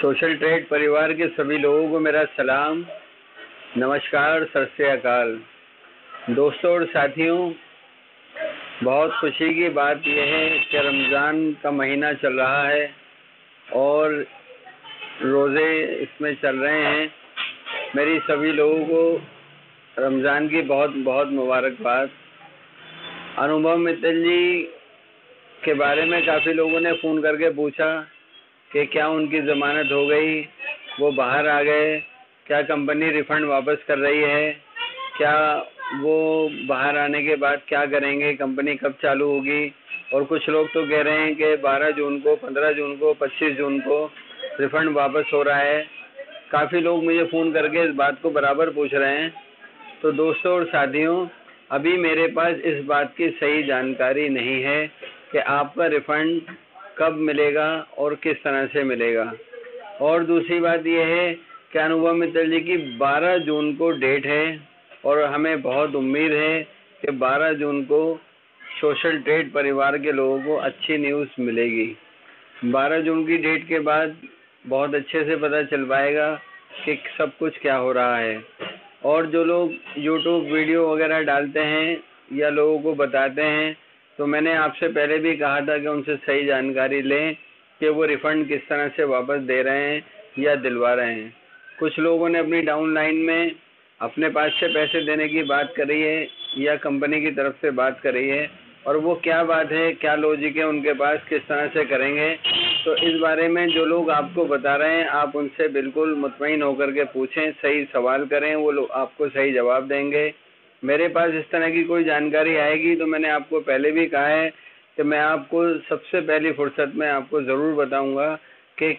Social trade परिवार के सभी लोगों को मेरा सलाम, नमस्कार, सत श्री अकाल। दोस्तों और साथियों, बहुत खुशी की बात यह है कि रमज़ान का महीना चल रहा है और रोज़े इसमें चल रहे हैं। मेरी सभी लोगों को रमज़ान की बहुत बहुत मुबारकबाद। अनुभव मित्तल जी के बारे में काफ़ी लोगों ने फ़ोन करके पूछा कि क्या उनकी ज़मानत हो गई, वो बाहर आ गए, क्या कंपनी रिफ़ंड वापस कर रही है, क्या वो बाहर आने के बाद क्या करेंगे, कंपनी कब चालू होगी। और कुछ लोग तो कह रहे हैं कि 12 जून को, 15 जून को, 25 जून को रिफ़ंड वापस हो रहा है। काफ़ी लोग मुझे फ़ोन करके इस बात को बराबर पूछ रहे हैं। तो दोस्तों और साथियों, अभी मेरे पास इस बात की सही जानकारी नहीं है कि आपका रिफ़ंड कब मिलेगा और किस तरह से मिलेगा। और दूसरी बात यह है कि अनुभव मित्तल जी की 12 जून को डेट है और हमें बहुत उम्मीद है कि 12 जून को सोशल ट्रेड परिवार के लोगों को अच्छी न्यूज़ मिलेगी। 12 जून की डेट के बाद बहुत अच्छे से पता चल पाएगा कि सब कुछ क्या हो रहा है। और जो लोग YouTube वीडियो वगैरह डालते हैं या लोगों को बताते हैं, तो मैंने आपसे पहले भी कहा था कि उनसे सही जानकारी लें कि वो रिफ़ंड किस तरह से वापस दे रहे हैं या दिलवा रहे हैं। कुछ लोगों ने अपनी डाउनलाइन में अपने पास से पैसे देने की बात करी है या कंपनी की तरफ से बात करी है, और वो क्या बात है, क्या लॉजिक है उनके पास, किस तरह से करेंगे। तो इस बारे में जो लोग आपको बता रहे हैं, आप उनसे बिल्कुल मुतमईन होकर के पूछें, सही सवाल करें, वो लोग आपको सही जवाब देंगे। मेरे पास इस तरह की कोई जानकारी आएगी तो मैंने आपको पहले भी कहा है कि मैं आपको सबसे पहली फुर्सत में आपको ज़रूर बताऊंगा कि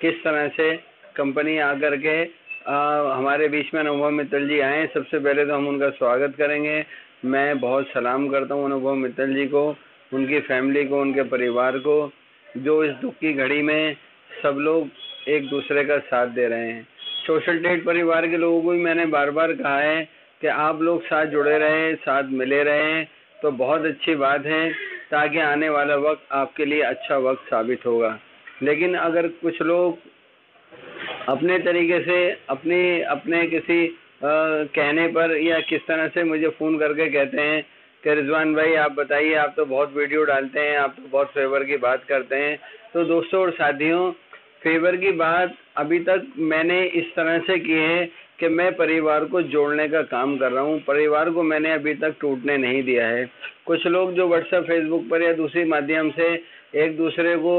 किस तरह से कंपनी आकर के हमारे बीच में अनुभव मित्तल जी आए। सबसे पहले तो हम उनका स्वागत करेंगे। मैं बहुत सलाम करता हूं अनुभव मित्तल जी को, उनकी फैमिली को, उनके परिवार को, जो इस दुख की घड़ी में सब लोग एक दूसरे का साथ दे रहे हैं। सोशल ट्रेड परिवार के लोगों को भी मैंने बार बार कहा है कि आप लोग साथ जुड़े रहें, साथ मिले रहें, तो बहुत अच्छी बात है, ताकि आने वाला वक्त आपके लिए अच्छा वक्त साबित होगा। लेकिन अगर कुछ लोग अपने तरीके से अपने किसी कहने पर या किस तरह से मुझे फ़ोन करके कहते हैं कि रिजवान भाई आप बताइए, आप तो बहुत वीडियो डालते हैं, आप तो बहुत फेवर की बात करते हैं। तो दोस्तों और साथियों, फेवर की बात अभी तक मैंने इस तरह से की है कि मैं परिवार को जोड़ने का काम कर रहा हूँ। परिवार को मैंने अभी तक टूटने नहीं दिया है। कुछ लोग जो व्हाट्सएप, फेसबुक पर या दूसरी माध्यम से एक दूसरे को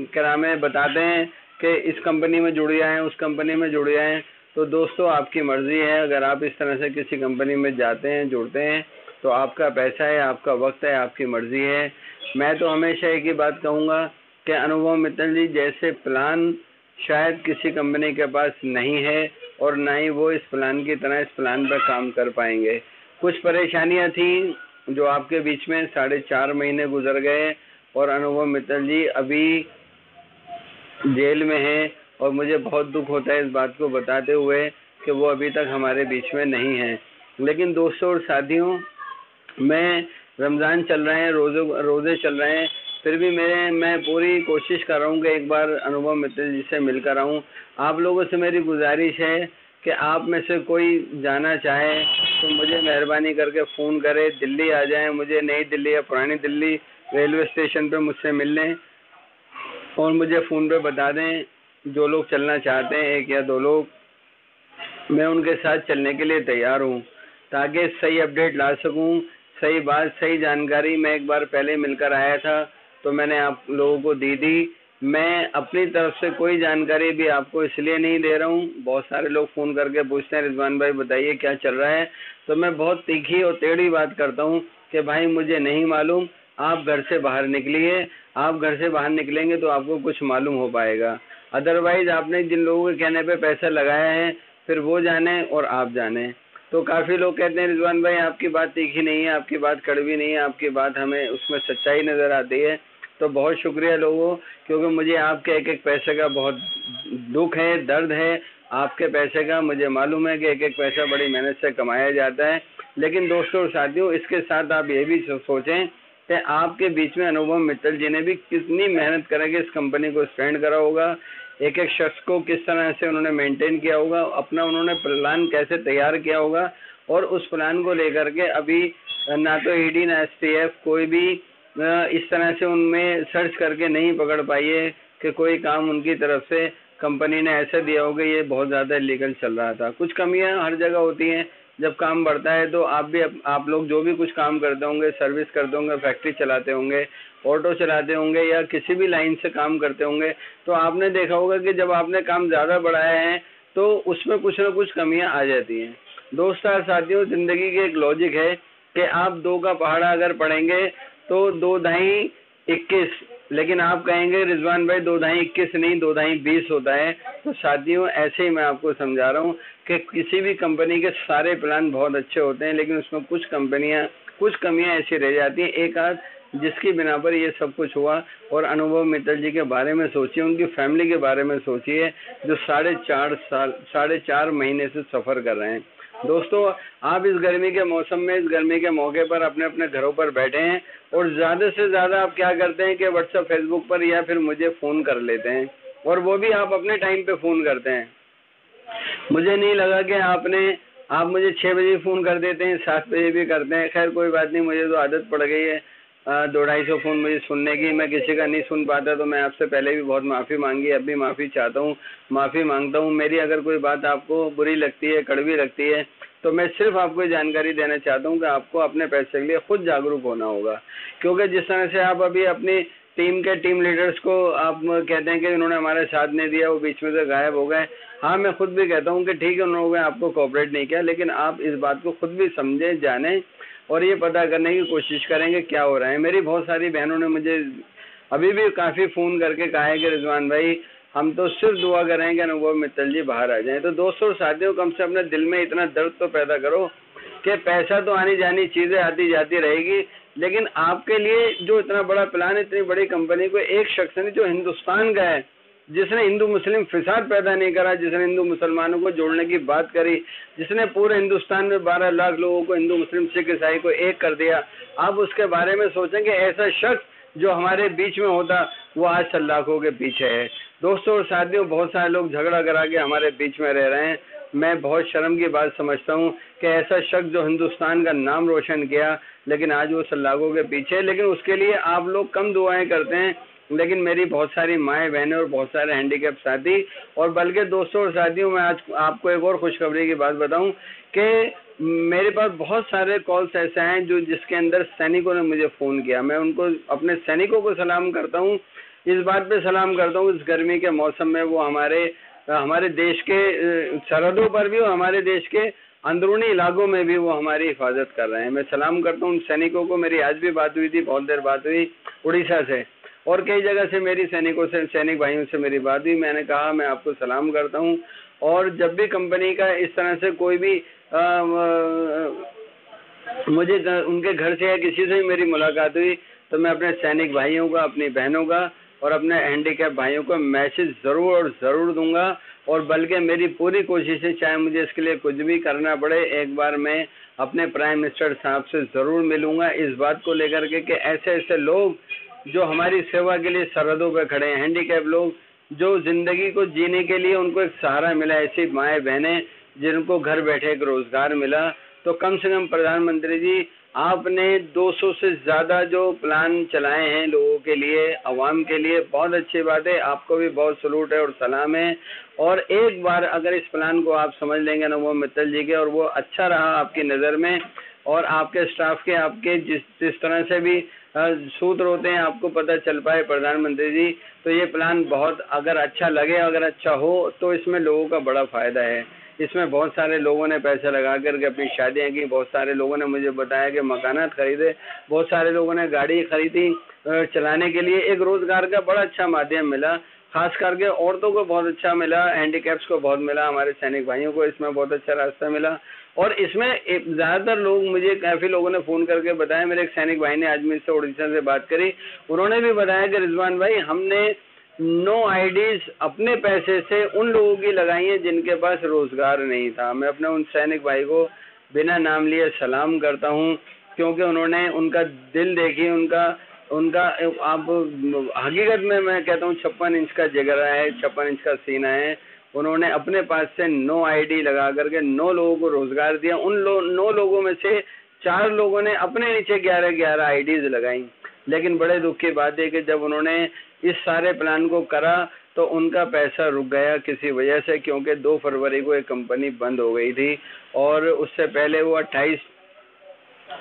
क्या नाम है बताते हैं कि इस कंपनी में जुड़ जाएं, उस कंपनी में जुड़ जाएं, तो दोस्तों आपकी मर्जी है। अगर आप इस तरह से किसी कंपनी में जाते हैं, जुड़ते हैं, तो आपका पैसा है, आपका वक्त है, आपकी मर्जी है। मैं तो हमेशा एक ही बात कहूँगा कि अनुभव मित्तल जी जैसे प्लान शायद किसी कंपनी के पास नहीं है और ना ही वो इस प्लान की तरह इस प्लान पर काम कर पाएंगे। कुछ परेशानियां थी जो आपके बीच में 4.5 महीने गुजर गए और अनुभव मित्तल जी अभी जेल में हैं और मुझे बहुत दुख होता है इस बात को बताते हुए कि वो अभी तक हमारे बीच में नहीं है। लेकिन दोस्तों और साथियों, मैं रमज़ान चल रहे हैं, रोज़े चल रहे हैं, फिर भी मैं पूरी कोशिश कर रहा हूँ कि एक बार अनुभव मित्तल जी से मिलकर आऊँ। आप लोगों से मेरी गुजारिश है कि आप में से कोई जाना चाहे तो मुझे मेहरबानी करके फ़ोन करें, दिल्ली आ जाएं, मुझे नई दिल्ली या पुरानी दिल्ली रेलवे स्टेशन पे मुझसे मिल लें और मुझे फ़ोन पे बता दें। जो लोग चलना चाहते हैं, 1 या 2 लोग, मैं उनके साथ चलने के लिए तैयार हूँ, ताकि सही अपडेट ला सकूँ, सही बात, सही जानकारी। मैं एक बार पहले मिलकर आया था तो मैंने आप लोगों को दी। मैं अपनी तरफ से कोई जानकारी भी आपको इसलिए नहीं दे रहा हूँ। बहुत सारे लोग फ़ोन करके पूछते हैं रिजवान भाई बताइए क्या चल रहा है, तो मैं बहुत तीखी और टेढ़ी बात करता हूँ कि भाई मुझे नहीं मालूम, आप घर से बाहर निकलिए। आप घर से बाहर निकलेंगे तो आपको कुछ मालूम हो पाएगा। अदरवाइज आपने जिन लोगों के कहने पे पैसा लगाया है, फिर वो जाने और आप जाने। तो काफ़ी लोग कहते हैं रिजवान भाई आपकी बात तीखी नहीं है, आपकी बात कड़वी नहीं है, आपकी बात हमें उसमें सच्चाई नज़र आती है। तो बहुत शुक्रिया लोगों, क्योंकि मुझे आपके एक एक पैसे का बहुत दुख है, दर्द है। आपके पैसे का मुझे मालूम है कि एक एक पैसा बड़ी मेहनत से कमाया जाता है। लेकिन दोस्तों और साथियों, इसके साथ आप ये भी सोचें कि आपके बीच में अनुभव मित्तल जी ने भी कितनी मेहनत करके इस कंपनी को स्टैंड करा होगा, एक एक शख्स को किस तरह से उन्होंने मेंटेन किया होगा, अपना उन्होंने प्लान कैसे तैयार किया होगा, और उस प्लान को लेकर के अभी ना तो ईडी ना एसटीएफ कोई भी इस तरह से उनमें सर्च करके नहीं पकड़ पाई है कि कोई काम उनकी तरफ से कंपनी ने ऐसे दिया होगा ये बहुत ज़्यादा इलीगल चल रहा था। कुछ कमियां हर जगह होती हैं, जब काम बढ़ता है तो आप लोग जो भी कुछ काम करते होंगे, सर्विस करते होंगे, फैक्ट्री चलाते होंगे, ऑटो चलाते होंगे या किसी भी लाइन से काम करते होंगे, तो आपने देखा होगा कि जब आपने काम ज़्यादा बढ़ाया है तो उसमें कुछ ना कुछ कमियां आ जाती हैं। दोस्तों और साथियों, जिंदगी की एक लॉजिक है कि आप 2 का पहाड़ा अगर पढ़ेंगे तो 2 ढाई 21, लेकिन आप कहेंगे रिजवान भाई 2 ढाई 21 नहीं 2 ढाई 20 होता है। तो साथियों ऐसे ही मैं आपको समझा रहा हूँ कि किसी भी कंपनी के सारे प्लान बहुत अच्छे होते हैं, लेकिन उसमें कुछ कमियां ऐसी रह जाती हैं, एक आध, जिसकी बिना पर ये सब कुछ हुआ। और अनुभव मित्तल जी के बारे में सोचिए, उनकी फैमिली के बारे में सोचिए, जो 4.5 महीने से सफ़र कर रहे हैं। दोस्तों, आप इस गर्मी के मौसम में, इस गर्मी के मौके पर अपने अपने घरों पर बैठे हैं और ज़्यादा से ज़्यादा आप क्या करते हैं कि व्हाट्सएप, फेसबुक पर या फिर मुझे फ़ोन कर लेते हैं, और वो भी आप अपने टाइम पे फ़ोन करते हैं। मुझे नहीं लगा कि आप मुझे 6 बजे फ़ोन कर देते हैं, 7 बजे भी करते हैं। खैर कोई बात नहीं, मुझे तो आदत पड़ गई है 200-250 फ़ोन मुझे सुनने की। मैं किसी का नहीं सुन पाता, तो मैं आपसे पहले भी बहुत माफ़ी मांगी, अब भी माफ़ी चाहता हूँ, माफ़ी मांगता हूँ। मेरी अगर कोई बात आपको बुरी लगती है, कड़वी लगती है, तो मैं सिर्फ आपको जानकारी देना चाहता हूँ कि आपको अपने पैसे के लिए खुद जागरूक होना होगा। क्योंकि जिस तरह से आप अभी अपनी टीम लीडर्स को आप कहते हैं कि उन्होंने हमारा साथ नहीं दिया, वो बीच में से गायब हो गए। हाँ, मैं खुद भी कहता हूँ कि ठीक है, उन्होंने आपको कोऑपरेट नहीं किया, लेकिन आप इस बात को खुद भी समझें, जानें और ये पता करने की कोशिश करेंगे क्या हो रहा है। मेरी बहुत सारी बहनों ने मुझे अभी भी काफ़ी फ़ोन करके कहा है कि रिजवान भाई हम तो सिर्फ दुआ करेंगे कि अनुभव मित्तल जी बाहर आ जाएं। तो दोस्तों और साथियों, कम से अपने दिल में इतना दर्द तो पैदा करो कि पैसा तो आनी जानी चीज़ें आती जाती रहेगी, लेकिन आपके लिए जो इतना बड़ा प्लान, इतनी बड़ी कंपनी को एक शख्स ने जो हिंदुस्तान का है, जिसने हिंदू मुस्लिम फिसाद पैदा नहीं करा, जिसने हिंदू मुसलमानों को जोड़ने की बात करी, जिसने पूरे हिंदुस्तान में 12 लाख लोगों को, हिंदू मुस्लिम सिख ईसाई को एक कर दिया, आप उसके बारे में सोचेंगे ऐसा शख्स जो हमारे बीच में होता वो आज सलाखों के पीछे है। दोस्तों और साथियों, बहुत सारे लोग झगड़ा करा के हमारे बीच में रह रहे हैं। मैं बहुत शर्म की बात समझता हूँ कि ऐसा शख्स जो हिंदुस्तान का नाम रोशन किया, लेकिन आज वो सलाखों के पीछे है। लेकिन उसके लिए आप लोग कम दुआएं करते हैं, लेकिन मेरी बहुत सारी माएँ बहनें और बहुत सारे हैंडीकैप साथी, और बल्कि दोस्तों और साथियों, मैं आज आपको एक और खुशखबरी की बात बताऊं कि मेरे पास बहुत सारे कॉल्स ऐसे हैं जिसके अंदर सैनिकों ने मुझे फ़ोन किया। मैं उनको, अपने सैनिकों को सलाम करता हूं, इस बात पे सलाम करता हूं, इस गर्मी के मौसम में वो हमारे देश के सरहदों पर भी और हमारे देश के अंदरूनी इलाकों में भी वो हमारी हिफाजत कर रहे हैं। मैं सलाम करता हूँ उन सैनिकों को। मेरी आज भी बात हुई थी, बहुत देर बात हुई उड़ीसा से, और कई जगह से मेरी सैनिक भाइयों से मेरी बात हुई। मैंने कहा मैं आपको सलाम करता हूं, और जब भी कंपनी का इस तरह से कोई भी मुझे उनके घर से या किसी से भी मेरी मुलाकात हुई, तो मैं अपने सैनिक भाइयों का, अपनी बहनों का और अपने हैंडीकैप भाइयों को मैसेज ज़रूर और ज़रूर दूंगा। और बल्कि मेरी पूरी कोशिश है, चाहे मुझे इसके लिए कुछ भी करना पड़े, एक बार मैं अपने प्राइम मिनिस्टर साहब से ज़रूर मिलूंगा इस बात को लेकर के कि ऐसे ऐसे लोग जो हमारी सेवा के लिए सरहदों पर खड़े हैं, हैंडीकैप लोग जो ज़िंदगी को जीने के लिए उनको एक सहारा मिला, ऐसी माएँ बहनें जिनको घर बैठे एक रोज़गार मिला, तो कम से कम प्रधानमंत्री जी आपने 200 से ज़्यादा जो प्लान चलाए हैं लोगों के लिए, अवाम के लिए, बहुत अच्छी बात है। आपको भी बहुत सलूट है और सलाम है। और एक बार अगर इस प्लान को आप समझ लेंगे अनुभव मित्तल जी के, और वो अच्छा रहा आपकी नज़र में और आपके स्टाफ के, आपके जिस तरह से भी सूत्र होते हैं आपको पता चल पाए प्रधानमंत्री जी, तो ये प्लान बहुत अगर अच्छा लगे, अगर अच्छा हो, तो इसमें लोगों का बड़ा फ़ायदा है। इसमें बहुत सारे लोगों ने पैसे लगा करके अपनी शादियां की, बहुत सारे लोगों ने मुझे बताया कि मकानात खरीदे, बहुत सारे लोगों ने गाड़ी खरीदी चलाने के लिए। एक रोज़गार का बड़ा अच्छा माध्यम मिला, खास करके औरतों को बहुत अच्छा मिला, हैंडीकैप्स को बहुत मिला, हमारे सैनिक भाइयों को इसमें बहुत अच्छा रास्ता मिला। और इसमें ज़्यादातर लोग, मुझे काफ़ी लोगों ने फ़ोन करके बताया, मेरे एक सैनिक भाई ने आज मुझसे उड़ीसा से बात करी, उन्होंने भी बताया कि रिजवान भाई हमने 9 आईडीज अपने पैसे से उन लोगों की लगाई हैं जिनके पास रोज़गार नहीं था। मैं अपने उन सैनिक भाई को बिना नाम लिए सलाम करता हूं क्योंकि उन्होंने उनका दिल देखिए, उनका उनका आप हकीकत में मैं कहता हूँ 56 इंच का जिगरा है, 56 इंच का सीना है। उन्होंने अपने पास से 9 आईडी लगा करके 9 लोगों को रोजगार दिया। उन 9 लोगों में से 4 लोगों ने अपने नीचे 11 आईडीज लगाई। लेकिन बड़े दुख की बात है कि जब उन्होंने इस सारे प्लान को करा तो उनका पैसा रुक गया किसी वजह से, क्योंकि 2 फरवरी को एक कंपनी बंद हो गई थी और उससे पहले वो 28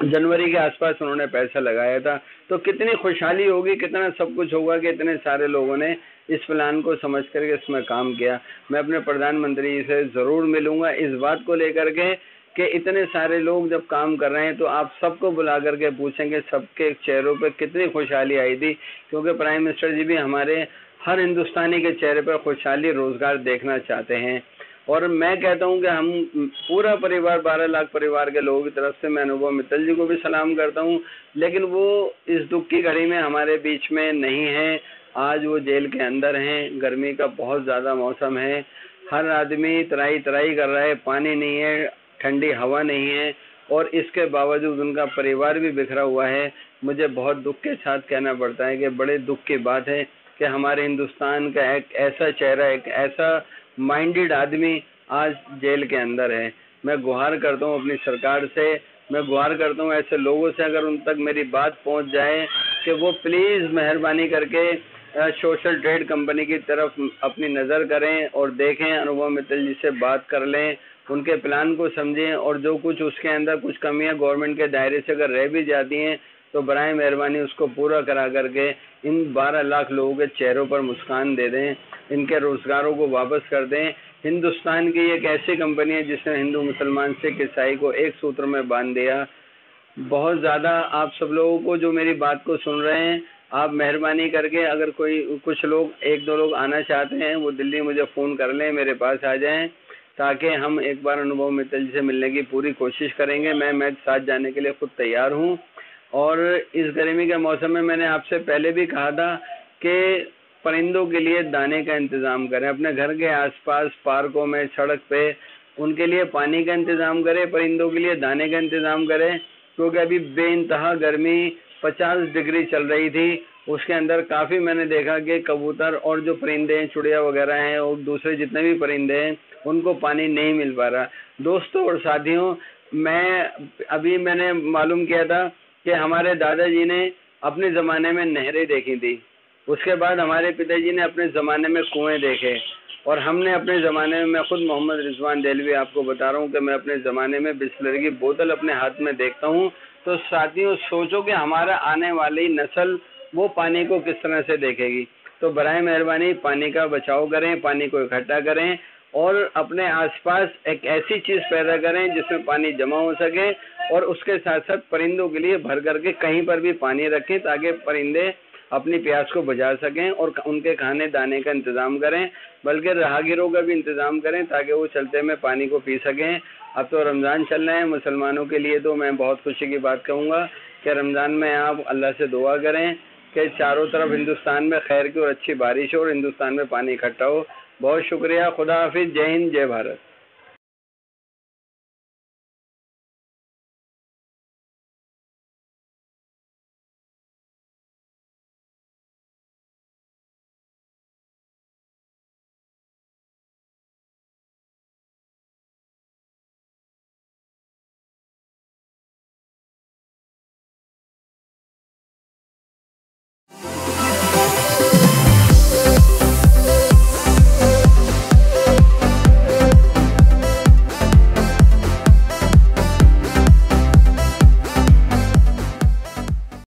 जनवरी के आसपास उन्होंने पैसा लगाया था। तो कितनी खुशहाली होगी, कितना सब कुछ होगा कि इतने सारे लोगों ने इस प्लान को समझ करके इसमें काम किया। मैं अपने प्रधानमंत्री से ज़रूर मिलूंगा इस बात को लेकर के कि इतने सारे लोग जब काम कर रहे हैं तो आप सबको बुला करके पूछेंगे सबके चेहरों पे कितनी खुशहाली आई थी, क्योंकि प्राइम मिनिस्टर जी भी हमारे हर हिंदुस्तानी के चेहरे पर खुशहाली, रोजगार देखना चाहते हैं। और मैं कहता हूं कि हम पूरा परिवार 12 लाख परिवार के लोगों की तरफ से मैं अनुभव मित्तल जी को भी सलाम करता हूं, लेकिन वो इस दुख की घड़ी में हमारे बीच में नहीं है। आज वो जेल के अंदर हैं, गर्मी का बहुत ज़्यादा मौसम है, हर आदमी त्राही त्राही कर रहा है, पानी नहीं है, ठंडी हवा नहीं है, और इसके बावजूद उनका परिवार भी बिखरा हुआ है। मुझे बहुत दुख के साथ कहना पड़ता है कि बड़े दुख की बात है कि हमारे हिंदुस्तान का एक ऐसा चेहरा, एक ऐसा माइंडेड आदमी आज जेल के अंदर है। मैं गुहार करता हूँ अपनी सरकार से, मैं गुहार करता हूँ ऐसे लोगों से, अगर उन तक मेरी बात पहुँच जाए कि वो प्लीज़ मेहरबानी करके सोशल ट्रेड कंपनी की तरफ अपनी नज़र करें और देखें, अनुभव मित्तल जी से बात कर लें, उनके प्लान को समझें, और जो कुछ उसके अंदर कुछ कमियां गवर्नमेंट के दायरे से अगर रह भी जाती हैं तो बराए मेहरबानी उसको पूरा करा करके इन 12 लाख लोगों के चेहरों पर मुस्कान दे दें, इनके रोजगारों को वापस कर दें। हिंदुस्तान की एक ऐसी कंपनी है जिसने हिंदू मुसलमान सिख ईसाई को एक सूत्र में बांध दिया। बहुत ज़्यादा आप सब लोगों को जो मेरी बात को सुन रहे हैं, आप मेहरबानी करके अगर कोई कुछ लोग 1-2 लोग आना चाहते हैं वो दिल्ली मुझे फ़ोन कर लें, मेरे पास आ जाएं, ताकि हम एक बार अनुभव मित्तल जी से मिलने की पूरी कोशिश करेंगे। मैं साथ जाने के लिए खुद तैयार हूं। और इस गर्मी के मौसम में मैंने आपसे पहले भी कहा था कि परिंदों के लिए दाने का इंतज़ाम करें, अपने घर के आसपास पार्कों में, सड़क पे उनके लिए पानी का इंतज़ाम करें, परिंदों के लिए दाने का इंतज़ाम करें, क्योंकि अभी बेइंतहा गर्मी 50 डिग्री चल रही थी। उसके अंदर काफ़ी मैंने देखा कि कबूतर और जो परिंदे हैं, चिड़िया वगैरह हैं और दूसरे जितने भी परिंदे हैं उनको पानी नहीं मिल पा रहा। दोस्तों और साथियों, मैंने मालूम किया था कि हमारे दादाजी ने अपने ज़माने में नहरें देखी थी, उसके बाद हमारे पिताजी ने अपने ज़माने में कुएं देखे, और हमने अपने ज़माने में, मैं खुद मोहम्मद रिजवान देलवी आपको बता रहा हूँ कि मैं अपने ज़माने में बिस्लरी की बोतल अपने हाथ में देखता हूँ। तो साथियों सोचो कि हमारा आने वाली नस्ल वो पानी को किस तरह से देखेगी। तो बराए मेहरबानी पानी का बचाव करें, पानी को इकट्ठा करें और अपने आसपास एक ऐसी चीज़ पैदा करें जिसमें पानी जमा हो सके, और उसके साथ साथ परिंदों के लिए भर करके कहीं पर भी पानी रखें ताकि परिंदे अपनी प्यास को बुझा सकें, और उनके खाने दाने का इंतज़ाम करें, बल्कि राहगीरों का भी इंतज़ाम करें ताकि वो चलते में पानी को पी सकें। अब तो रमज़ान चल रहे हैं मुसलमानों के लिए, तो मैं बहुत खुशी की बात कहूँगा कि रमज़ान में आप अल्लाह से दुआ करें कि चारों तरफ हिंदुस्तान में खैर की और अच्छी बारिश हो और हिंदुस्तान में पानी इकट्ठा हो। बहुत शुक्रिया, खुदा हाफिज़, जय हिंद, जय भारत।